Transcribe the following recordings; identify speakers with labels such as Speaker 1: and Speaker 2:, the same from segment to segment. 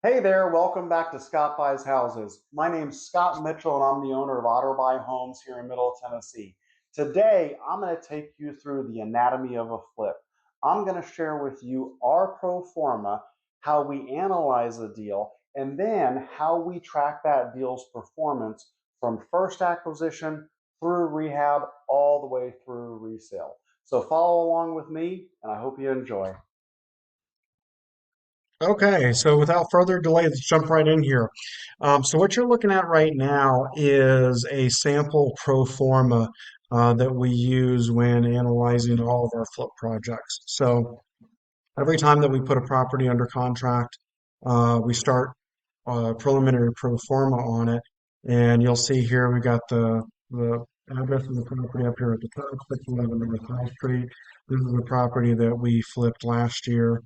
Speaker 1: Hey there, welcome back to Scott Buys Houses. My name's Scott Mitchell and I'm the owner of Otterbuy Homes here in Middle Tennessee. Today, I'm going to take you through the anatomy of a flip. I'm going to share with you our pro forma, how we analyze a deal, and then how we track that deal's performance from first acquisition through rehab all the way through resale. So follow along with me and I hope you enjoy.
Speaker 2: Okay, so without further delay, let's jump right in here. So what you're looking at right now is a sample pro forma that we use when analyzing all of our flip projects. So every time that we put a property under contract, we start a preliminary pro forma on it, and you'll see here we got the address of the property up here at the top, 611 North High Street. This is the property that we flipped last year.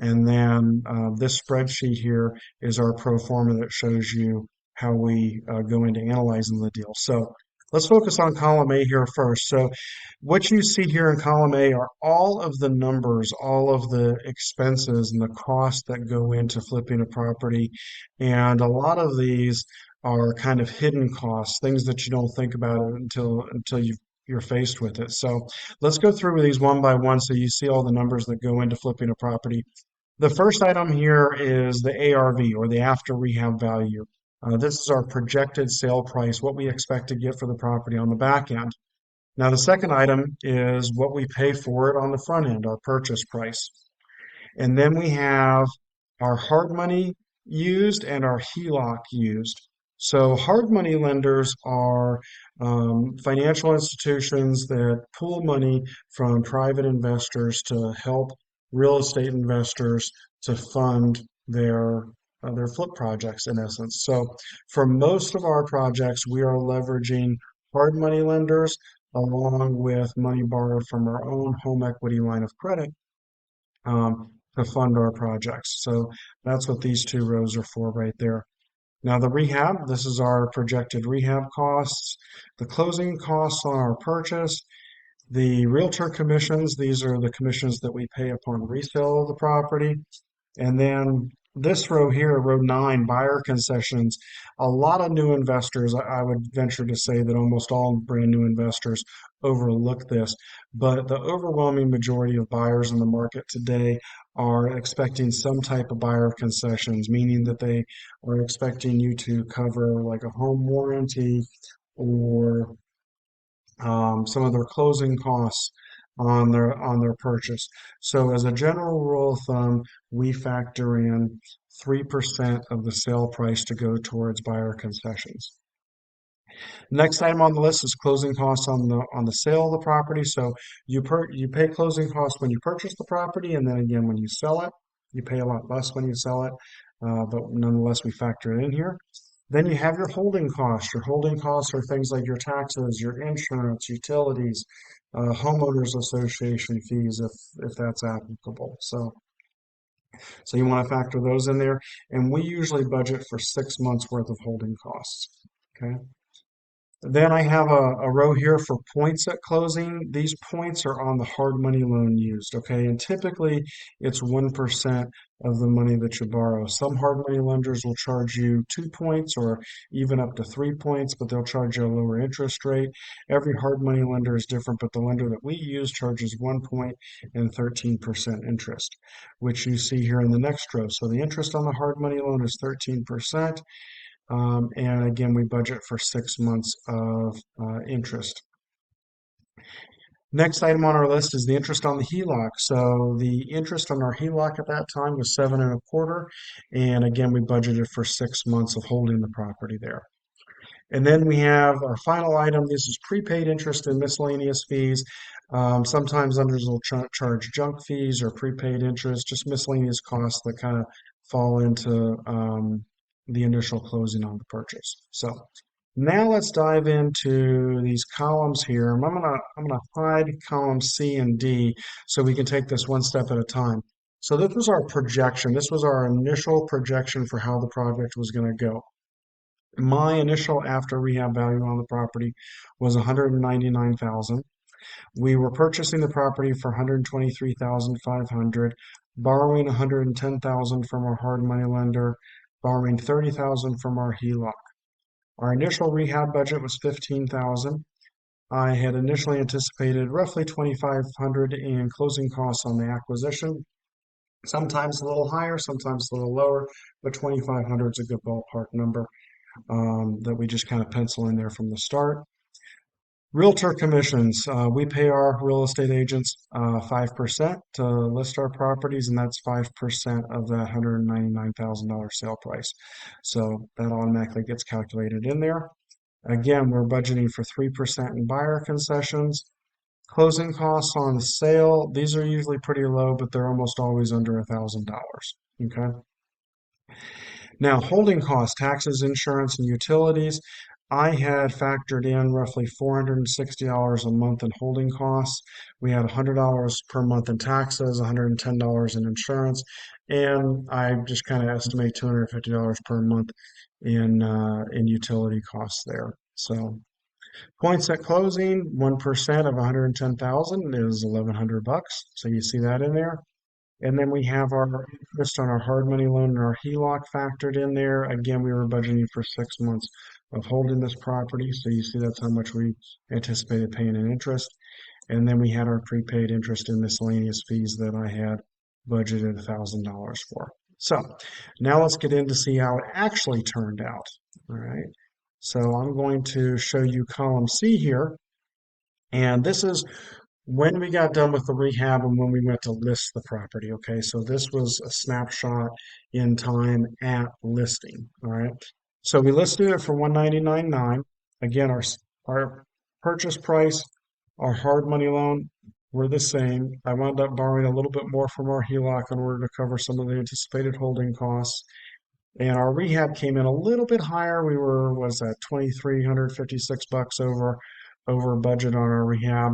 Speaker 2: And then this spreadsheet here is our pro forma that shows you how we go into analyzing the deal. So let's focus on column A here first. So what you see here in column A are all of the numbers, all of the expenses and the costs that go into flipping a property. And a lot of these are kind of hidden costs, things that you don't think about until you're faced with it. So let's go through these one by one so you see all the numbers that go into flipping a property. The first item here is the ARV, or the after rehab value. This is our projected sale price, what we expect to get for the property on the back end. Now, the second item is what we pay for it on the front end, our purchase price. And then we have our hard money used and our HELOC used. So hard money lenders are financial institutions that pool money from private investors to help real estate investors to fund their flip projects in essence. So for most of our projects, we are leveraging hard money lenders along with money borrowed from our own home equity line of credit to fund our projects. So that's what these two rows are for right there. Now the rehab, this is our projected rehab costs, the closing costs on our purchase, the realtor commissions, these are the commissions that we pay upon resale of the property. And then this row here, row 9, buyer concessions. A lot of new investors, I would venture to say that almost all brand new investors overlook this, but the overwhelming majority of buyers in the market today are expecting some type of buyer concessions, meaning that they are expecting you to cover like a home warranty or some of their closing costs on their purchase. So as a general rule of thumb, we factor in 3% of the sale price to go towards buyer concessions. Next item on the list is closing costs on the sale of the property. So you pay closing costs when you purchase the property, and then again when you sell it, you pay a lot less when you sell it, but nonetheless we factor it in here. Then you have your holding costs. Your holding costs are things like your taxes, your insurance, utilities, homeowners association fees if that's applicable. So you want to factor those in there, and we usually budget for 6 months worth of holding costs. Okay. Then I have a row here for points at closing. These points are on the hard money loan used, okay? And typically it's 1% of the money that you borrow. Some hard money lenders will charge you 2 points or even up to 3 points, but they'll charge you a lower interest rate. Every hard money lender is different, but the lender that we use charges 1 point and 13% interest, which you see here in the next row. So the interest on the hard money loan is 13%. And again, we budget for 6 months of interest. Next item on our list is the interest on the HELOC. So the interest on our HELOC at that time was 7.25, and again, we budgeted for 6 months of holding the property there. And then we have our final item. This is prepaid interest and miscellaneous fees. Sometimes lenders will charge junk fees or prepaid interest, just miscellaneous costs that kind of fall into the initial closing on the purchase. So now let's dive into these columns here. I'm gonna hide column C and D so we can take this one step at a time. So this was our projection. This was our initial projection for how the project was going to go. My initial after rehab value on the property was 199,000. We were purchasing the property for 123,500. borrowing 110,000 from our hard money lender, borrowing 30,000 from our HELOC. Our initial rehab budget was 15,000. I had initially anticipated roughly 2,500 in closing costs on the acquisition. Sometimes a little higher, sometimes a little lower, but 2,500 is a good ballpark number that we just kind of pencil in there from the start. Realtor commissions. We pay our real estate agents 5% to list our properties, and that's 5% of that $199,000 sale price. So that automatically gets calculated in there. Again, we're budgeting for 3% in buyer concessions. Closing costs on the sale, these are usually pretty low, but they're almost always under $1,000. Okay. Now, holding costs, taxes, insurance, and utilities. I had factored in roughly $460 a month in holding costs. We had $100 per month in taxes, $110 in insurance, and I just kind of estimate $250 per month in utility costs there. So points at closing, 1% of 110,000 is 1,100 bucks. So you see that in there. And then we have our interest on our hard money loan and our HELOC factored in there. Again, we were budgeting for 6 months of holding this property. So you see that's how much we anticipated paying in interest. And then we had our prepaid interest and miscellaneous fees that I had budgeted $1,000 for. So now let's get in to see how it actually turned out. All right. So I'm going to show you column C here. And this is when we got done with the rehab and when we went to list the property. Okay, so this was a snapshot in time at listing. All right, so we listed it for 199.9. Again, our purchase price, our hard money loan were the same. I wound up borrowing a little bit more from our HELOC in order to cover some of the anticipated holding costs. And our rehab came in a little bit higher. We were, was that 2,356 bucks over budget on our rehab.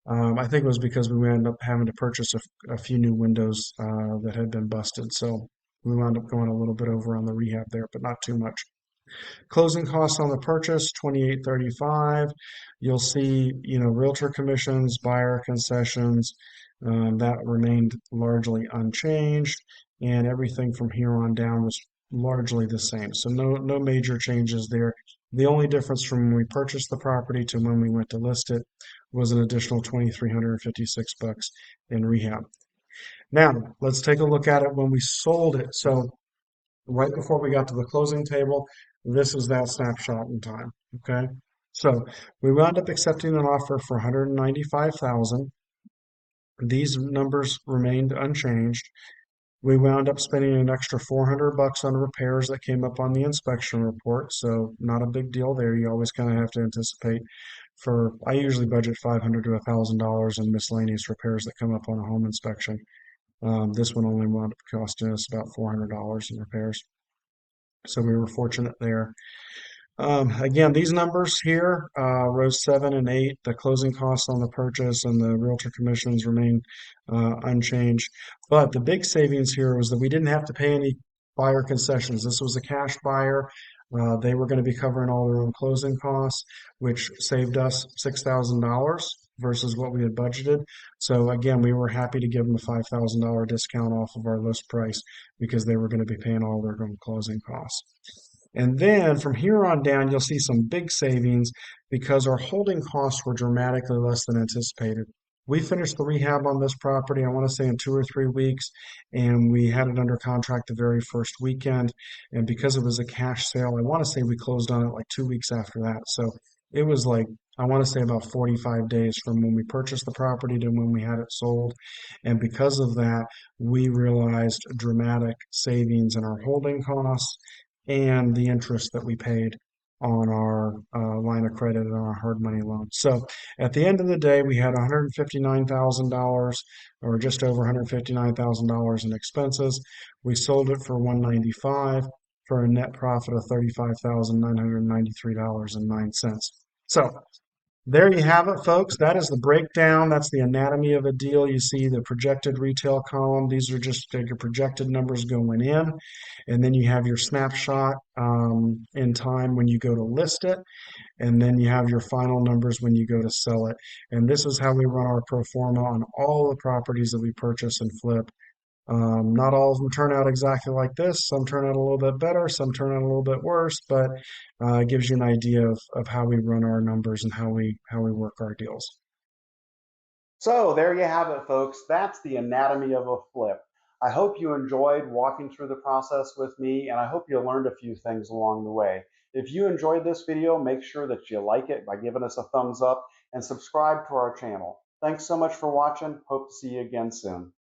Speaker 2: I think it was because we ended up having to purchase a few new windows that had been busted. So we wound up going a little bit over on the rehab there, but not too much. Closing costs on the purchase, 28.35. You'll see, realtor commissions, buyer concessions, that remained largely unchanged, and everything from here on down was largely the same. So no major changes there. The only difference from when we purchased the property to when we went to list it was an additional 2,356 bucks in rehab. Now, let's take a look at it when we sold it. So right before we got to the closing table, this is that snapshot in time. Okay. So we wound up accepting an offer for 195,000. These numbers remained unchanged. We wound up spending an extra 400 bucks on repairs that came up on the inspection report. So not a big deal there. You always kind of have to anticipate I usually budget 500 to $1,000 in miscellaneous repairs that come up on a home inspection. This one only wound up costing us about $400 in repairs. So we were fortunate there. Again, these numbers here, rows 7 and 8, the closing costs on the purchase and the realtor commissions remain unchanged. But the big savings here was that we didn't have to pay any buyer concessions. This was a cash buyer. They were going to be covering all their own closing costs, which saved us $6,000 versus what we had budgeted. So again, we were happy to give them a $5,000 discount off of our list price because they were going to be paying all their own closing costs. And then from here on down, you'll see some big savings because our holding costs were dramatically less than anticipated. We finished the rehab on this property, I want to say in 2 or 3 weeks, and we had it under contract the very first weekend. And because it was a cash sale, I want to say we closed on it like 2 weeks after that. So it was like, I want to say about 45 days from when we purchased the property to when we had it sold. And because of that, we realized dramatic savings in our holding costs and the interest that we paid on our line of credit and our hard money loan. So at the end of the day, we had $159,000 or just over $159,000 in expenses. We sold it for $195 for a net profit of $35,993.09. So there you have it, folks. That is the breakdown. That's the anatomy of a deal. You see the projected retail column. These are just your projected numbers going in. And then you have your snapshot in time when you go to list it. And then you have your final numbers when you go to sell it. And this is how we run our pro forma on all the properties that we purchase and flip Not all of them turn out exactly like this. Some turn out a little bit better, some turn out a little bit worse, but it gives you an idea of how we run our numbers and how we work our deals.
Speaker 1: So there you have it, folks. That's the anatomy of a flip. I hope you enjoyed walking through the process with me, and I hope you learned a few things along the way. If you enjoyed this video, make sure that you like it by giving us a thumbs up and subscribe to our channel. Thanks so much for watching. Hope to see you again soon.